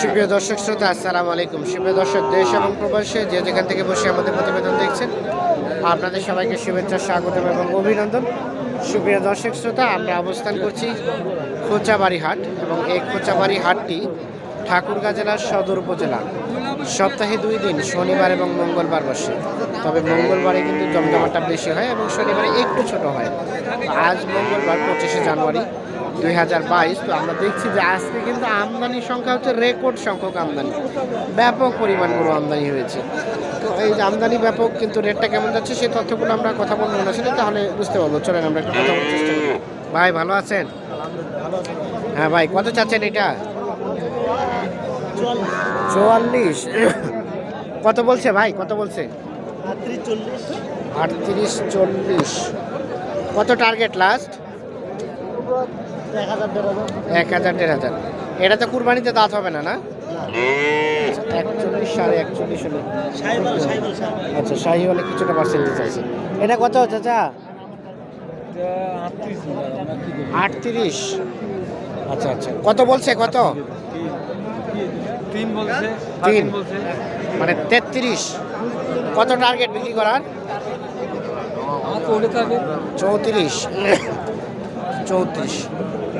সুপ্রিয় দর্শক শ্রোতা, আসসালামু আলাইকুম। সুপ্রিয় দর্শক, দেশ এবং প্রবাসে যে যেখান থেকে বসে আমাদের প্রতিবেদন দেখছেন, আপনাদের সবাইকে শুভেচ্ছা, স্বাগতম এবং অভিনন্দন। সুপ্রিয় দর্শক শ্রোতা, আমরা অবস্থান করছি খোঁচাবাড়ি হাট এবং এই খোঁচাবাড়ি হাটটি ঠাকুরগাঁ জেলার সদর উপজেলা। সপ্তাহে 2 দিন, শনিবার এবং মঙ্গলবার বসে। তবে মঙ্গলবারে কিন্তু জমজমাটা বেশি হয় এবং শনিবারে একটু ছোট হয়। আজ মঙ্গলবার 25শে জানুয়ারি 2022। তো আমরা দেখছি যে আজকে কিন্তু আমদানির সংখ্যা হচ্ছে রেকর্ড সংখ্যক আমদানি, ব্যাপক পরিমাণ গরু আমদানি হয়েছে। তো এই যে আমদানি ব্যাপক, কিন্তু রেটটা কেমন যাচ্ছে সেই তথ্যগুলো আমরা কথা বলবো না, সেটা তাহলে বুঝতে পারবো। চলেন আমরা একটা কথা বলার চেষ্টা করি। ভাই ভালো আছেন? হ্যাঁ ভাই, কত চাচ্ছেন এটা? 44। কত বলছে ভাই, কত বলছে? 38-40। কত টার্গেট লাস্ট? 1000-1500। এটা তো কুরবানিতে দাঁত হবে না, না? 41-41 হলে। আচ্ছা, শাহি হলে কিছুটা পার্সেন্টেজ আছে। এটা কত চাচা? 38। আচ্ছা আচ্ছা, কত বলছে? কত? 3 মানে 33। কত টার্গেট বিক্রি করার? 34।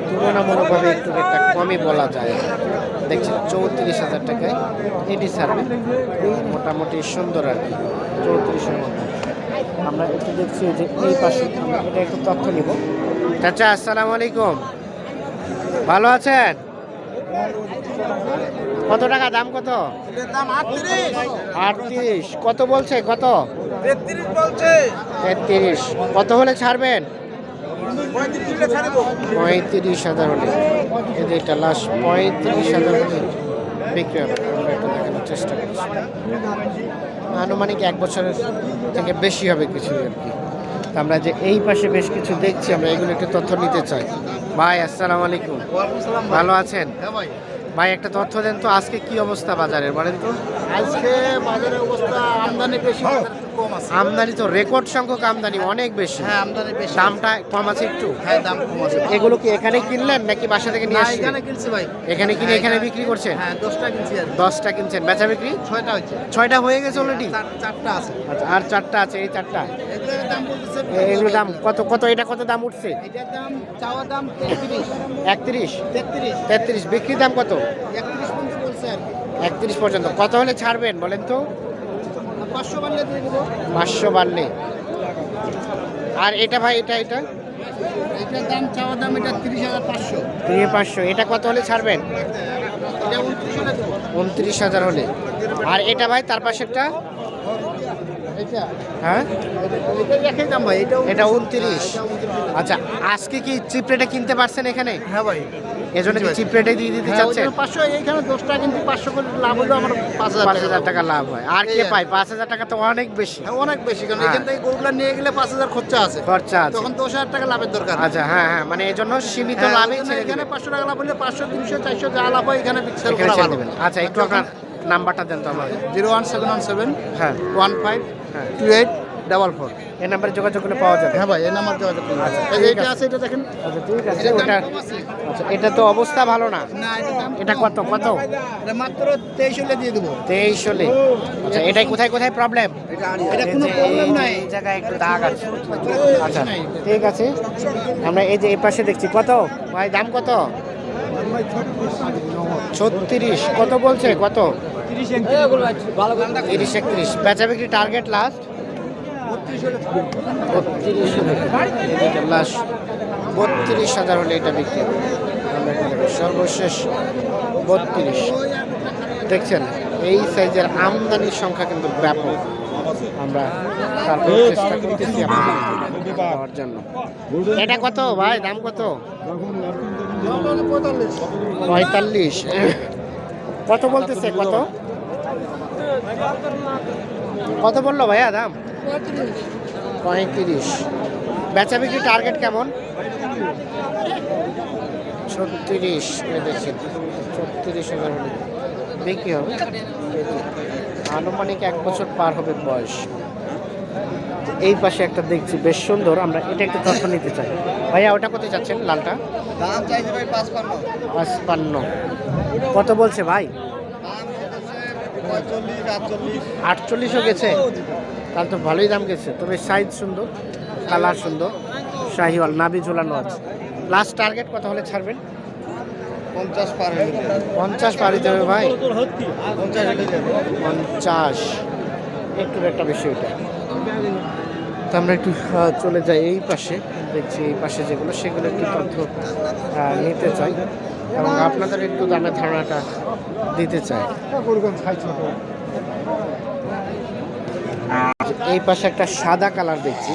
তুলনামূলকভাবে একটু রেটটা কমই বলা যায়। দেখছেন 34,000 টাকায় এটি ছাড়বে, মোটামুটি সুন্দর আর কি, 34-এর মধ্যে। আমরা একটু দেখছি যে এই পাশে, এটা একটু তথ্য নিব। চাচা আসসালামু আলাইকুম, ভালো আছেন? কত টাকা দাম? কত? 38। কত বলছে? কত? 33 বলছে। 33। কত হলে ছাড়বেন? 35,000 হলে। এই যে এটা লাস্ট 35,000 হলে বিক্রি হবে। আমরা একটু দেখানোর চেষ্টা করছি। আনুমানিক 1 বছরের থেকে বেশি হবে কিছু আর কি। আমরা যে এই পাশে বেশ কিছু দেখছি, আমরা এগুলো একটু তথ্য নিতে চাই। ভাই আসসালামু আলাইকুম, ভালো আছেন? ভাই একটা তথ্য দেন তো, আজকে কি অবস্থা বাজারের বলেন তো? আজকে বাজারের অবস্থা আমদানি বেশি, কম আছে। আমদানি তো রেকর্ড সংখ্যক আমদানি, অনেক বেশি। হ্যাঁ, আমদানি বেশি। দামটা কম আছে একটু? হ্যাঁ, দাম কম আছে। এগুলো কি এখানে কিনলেন নাকি বাসা থেকে নিয়ে না, আসলেন? এখানে কিনছি ভাই। এখানে কিনে এখানে বিক্রি করছেন? হ্যাঁ, 10টা কিনছি আর 10টা কিনছেন, বেচা বিক্রি 6টা হচ্ছে। 6টা হয়ে গেছে অলরেডি? 4টা আছে। আচ্ছা, আর 4টা আছে। এই 4টা, এগুলোর দাম বলতেছে, এগুলো দাম কত? কত এটা কত দাম উঠছে? এটার দাম চাওয়া দাম 33। 31, 33 33। বিক্রি দাম কত? 31 পর্যন্ত বলছে আর কি। 31 পর্যন্ত। কত হলে ছাড়বেন বলেন তো? 500 বাড়লে দিয়ে দেবো। 500 বাড়লে। আর এটা ভাই, এটা এটার দাম চাওয়া দাম এটা 30,500। 500। এটা কত হলে ছাড়বেন? এটা 29 হলে দেবো। 29,000 হলে। আর এটা ভাই তার পাশেরটা? এটা হ্যাঁ, এটা একই দাম ভাই। এটা 29। আচ্ছা, আজকে কি চিপ রেটে কিনতে পারছেন এখানে? হ্যাঁ ভাই, এজন্য কি চিপ রেটে দিয়ে দিতে চাচ্ছেন? 500। এইখানে 10টা কিন্তু 500 করে লাভ হলো আমার 5,000 5,000 টাকা লাভ হয়। আর কে পায়? 5,000 টাকা তো অনেক বেশি। হ্যাঁ, অনেক বেশি, কারণ হ্যাঁ। এখান থেকে গরুগুলা নিয়ে গেলে 5,000 খরচা আছে। খরচা আছে। তখন 10,000 টাকা লাভের দরকার। আচ্ছা, হ্যাঁ হ্যাঁ, মানে এজন্য সীমিত হ্যাঁ, লাভই ওই জন্য ছেড়ে এখানে দিবেন। 500 টাকা লাভ হলে 500, 300, 400 যা লাভ হয় এখানে সেল এখানে করা ছেড়ে ভালো। দিবেন। আচ্ছা, একটু আপনার নাম্বারটা দেন তো আমাদের। 01717 হ্যাঁ 15 হ্যাঁ, 2844। এই নাম্বারে যোগাযোগ করলে পাওয়া যাবে। হ্যাঁ ভাই, এই নাম্বার যোগাযোগ করুন। আচ্ছা, এই যে ঠিক এটা আছে। আছে, এটা দেখেন। আচ্ছা ঠিক আছে, এটার দাম ওটা কম আছে। আচ্ছা, এটা তো অবস্থা ভালো না। না, এটা দাম এটা কম। কত? কত? এটা মাত্র 23 হলে দিয়ে দেবো। 23 হলে। আচ্ছা, এটাই কোথায় কোথায় প্রবলেম? এটা কোনো প্রবলেম নাই। এই জায়গায় একটু দাগ আছে। আচ্ছা নাই। ঠিক আছে, আমরা এই যে এই পাশে দেখছি। কত ভাই দাম? কত? 36। কত বলছে? কত? 30-31। বেচা বিক্রি টার্গেট লাস্ট 32 লাস্ট 32,000 হলে এটা বিক্রি হবে। আমরা এটা দেখি, সর্বশেষ 32। দেখছেন এই সাইজের আমদানির সংখ্যা কিন্তু ব্যাপক। আমরা তারপর চেষ্টা করতেছি আপনাদের দেওয়ার জন্য। এটা কত ভাই? দাম কত? 45। কত বলতেছে? কত কত বললো ভাইয়া দাম? 35। বেচা বিক্রি টার্গেট কেমন? 36। দেখছেন 36,000 হলে বিক্রি হবে। আনুমানিক 1 বছর পার হবে বয়স। এই পাশে একটা দেখছি বেশ সুন্দর, আমরা এটা একটু তথ্য নিতে চাই। ভাইয়া ওটা কত চাচ্ছেন লালটা? দাম চাইছে ভাই 55। 55। কত বলছে ভাই? 48ও গেছে, তাহলে তো ভালোই দাম গেছে। তবে সাইজ সুন্দর, কালার সুন্দর, শাহিওয়াল, নাভি ঝোলানো আছে। লাস্ট টার্গেট কত হলে ছাড়বেন? 50 পার 50 পার হইতে হবে ভাই। 50 50 একটু একটা বেশি ওইটা। তো আমরা একটু চলে যাই এই পাশে, দেখছি এই পাশে যেগুলো সেগুলো একটু তথ্য নিতে চাই এবং আপনাদের একটু দামের ধারণাটা দিতে চাই। এই পাশে একটা সাদা কালার দেখছি,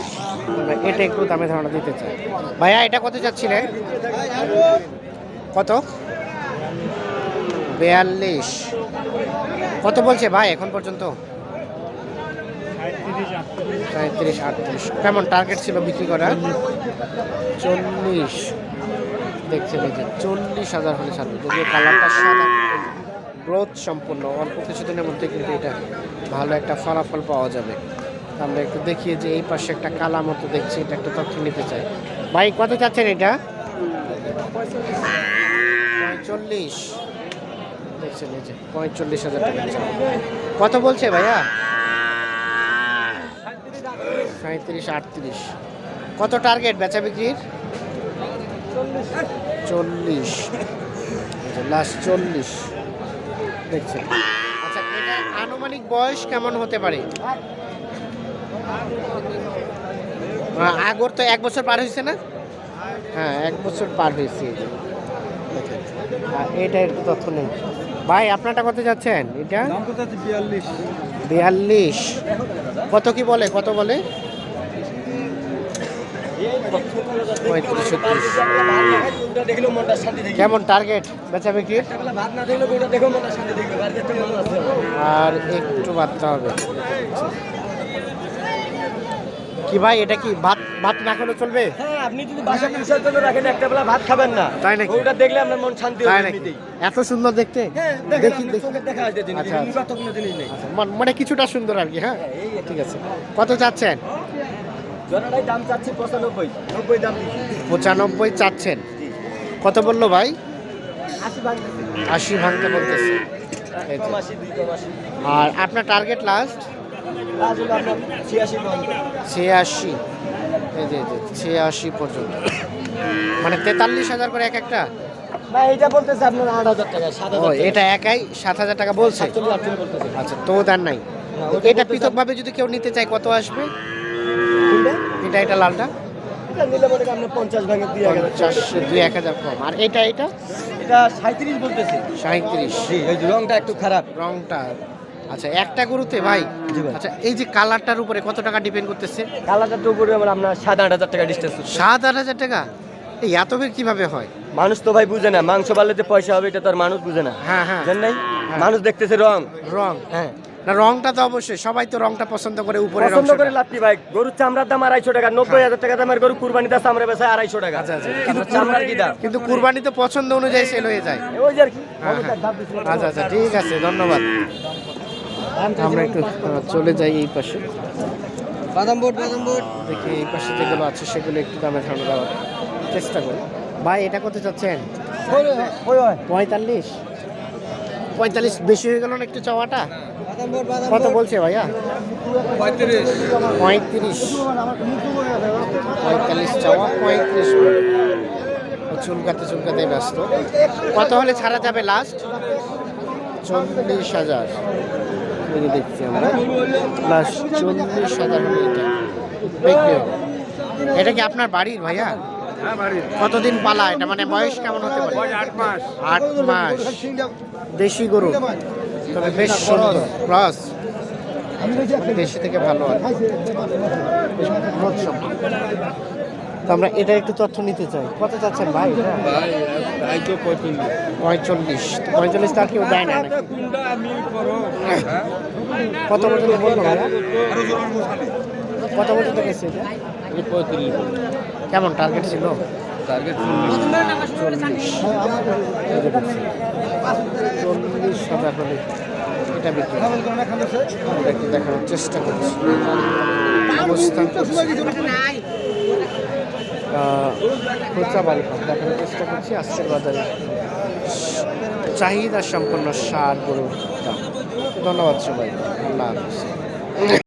আমরা এটা একটু দামের ধারণা দিতে চাই। ভাইয়া এটা কত যাচ্ছিলেন? কত? 42। কত বলছে ভাই এখন পর্যন্ত? 37, 38। কেমন টার্গেট ছিল বিক্রি করার? 40 দেখছেন, এই যে 40,000 হলে ছাড়বে। যদিও কালারটা সাদা, গ্রোথ সম্পূর্ণ, অল্প কিছুদিনের মধ্যে কিন্তু এটা ভালো একটা ফলাফল পাওয়া যাবে। আমরা একটু দেখিয়ে যে এই পাশে একটা কালা মতো দেখছি, এটা একটা তথ্য নিতে চাই। ভাই কত চাচ্ছেন এটা? 45 দেখছেন, এই যে 45,000 টাকা। কত বলছে ভাইয়া? 37, 38। কত টার্গেট বেচা বিক্রির? 40, লাস্ট 40 দেখছেন। আচ্ছা, এটা আনুমানিক বয়স কেমন হতে পারে? আগর তো 1 বছর পার হয়েছে না? হ্যাঁ, 1 বছর পার হয়েছে। দেখেন, এটা একটু তথ্য নেই। ভাই আপনারটা কত যাচ্ছেন? এটা 42। কত কি বলে, কত বলে? 35, 36। কেমন টার্গেট বেচা বিক্রির? আর একটু বাড়তে হবে। কি ভাই এটা কি ভাত ভাত না খেলে চলবে? হ্যাঁ, আপনি যদি বাসা পুষার জন্য রাখেন একটা বেলা ভাত খাবেন না, তাই নাকি? ওটা দেখলে আপনার মন শান্তি তাই হবে নাকি? এমনিতেই। এত সুন্দর দেখতে? হ্যাঁ, দেখি দেখি দেখি। চোখে দেখা যায় জিনিস, আচ্ছা, এমনি কত কোনো জিনিস নেই। মানে কিছুটা সুন্দর আর কি। হ্যাঁ, এই ঠিক আছে। কত চাচ্ছেন? জনাটাই দাম চাচ্ছি 95, 90 দাম দিচ্ছি। 95 চাচ্ছেন। কত বললো ভাই? 80 ভাঙতেছে, 80 ভাঙতে বলতেছে। এই যে। কম 80, 2 কম 80। আর আপনার টার্গেট লাস্ট? লাস্ট হলো আপনার 86 পর্যন্ত। 86। এই যে 86 পর্যন্ত, মানে 43,000 করে এক একটা। না, এটা বলতেছে আপনার 8000 টাকা, 7000 ও, টাকা। এটা একাই 7,000 টাকা বলছে। 47, 48 বলতেছে। আচ্ছা, তো আর নাই। না, তো ওটা এটা বলতেছে- পৃথকভাবে যদি কেউ নিতে চায় কত আসবে? কোনটা? এটা লালটা এটা নিলে মনে করেন আপনার 50 ভাঙে 2000 50, 2-1000 কম। আর এটা এটা 37 বলতেছে। 37। জি, এই যে রংটা একটু খারাপ। রংটা আচ্ছা, একটা গরুতে ভাই। জি ভাই। আচ্ছা, এই যে কালারটার উপরে কত টাকা ডিপেন্ড করতেছে? কালারটার উপরে আমার আপনার 7-8 হাজার টাকা ডিস্টেন্স। 7-8 হাজার টাকা? এই এত বের কিভাবে হয়? মানুষ তো ভাই বুঝে না, মাংস বাড়লে যে পয়সা হবে এটা তো আর মানুষ বুঝে না। হ্যাঁ, হ্যাঁ। জান নাই, হ্যাঁ। মানুষ দেখতেছে রং। রং, হ্যাঁ, না রংটা তো অবশ্যই সবাই তো রংটা পছন্দ করে, উপরে পছন্দ করে লাভ কি ভাই? গরুর চামড়ার দাম 250 টাকা, 90,000 টাকা দামের গরু কুরবানিতে চামড়া বেচায় 250 টাকা। আচ্ছা, আচ্ছা। কিন্তু চামড়ার কি দাম? কিন্তু কুরবানি তো পছন্দ অনুযায়ী সেল হয়ে যায়। ওই যে আর কি। হ্যাঁ, হ্যাঁ। আচ্ছা, আচ্ছা, ঠিক আছে, ধন্যবাদ। আমরা একটু চলে যাই এই পাশে, বাদাম বোর্ড দেখি এই পাশে যেগুলো আছে সেগুলো একটু দামে ধারণা দেওয়ার চেষ্টা করি। ভাই এটা কত চাচ্ছেন? 45। 45 বেশি হয়ে গেল না একটু চাওয়াটা? কত বলছে ভাইয়া? 35। 45 চাওয়া, 35 বলে। ও চুলকাতে ব্যস্ত। কত হলে ছাড়া যাবে লাস্ট? 40,000 দেখছি আমরা। লাস্ট 40,000 হলে এটা বিক্রি হবে। এটা কি আপনার বাড়ির ভাইয়া? কতদিন পালা এটা, মানে বয়স কেমন হতে পারে? 8 মাস। দেশি গরু, তবে বেশ সুন্দর ক্রস, দেশি থেকে ভালো হয়। বেশ গ্রোথ সম্পন্ন। তো আমরা এটা একটু তথ্য নিতে চাই। কত চাচ্ছেন ভাই? 45। 45 তার কেউ দেয় না নাকি? কত পর্যন্ত বলবো ভাইয়া? কত পর্যন্ত গেছে এটা? 35। কেমন টার্গেট ছিল? টার্গেট 40। 40,000 হলে এটা বিক্রি হবে। আমরা একটু দেখানোর চেষ্টা করছি। অবস্থান করছি খুচরা বাড়ি দেখানোর চেষ্টা করছি আজকের বাজারে চাহিদা সম্পন্ন সার গরুর দাম। ধন্যবাদ সবাই, আল্লাহ হাফিজ।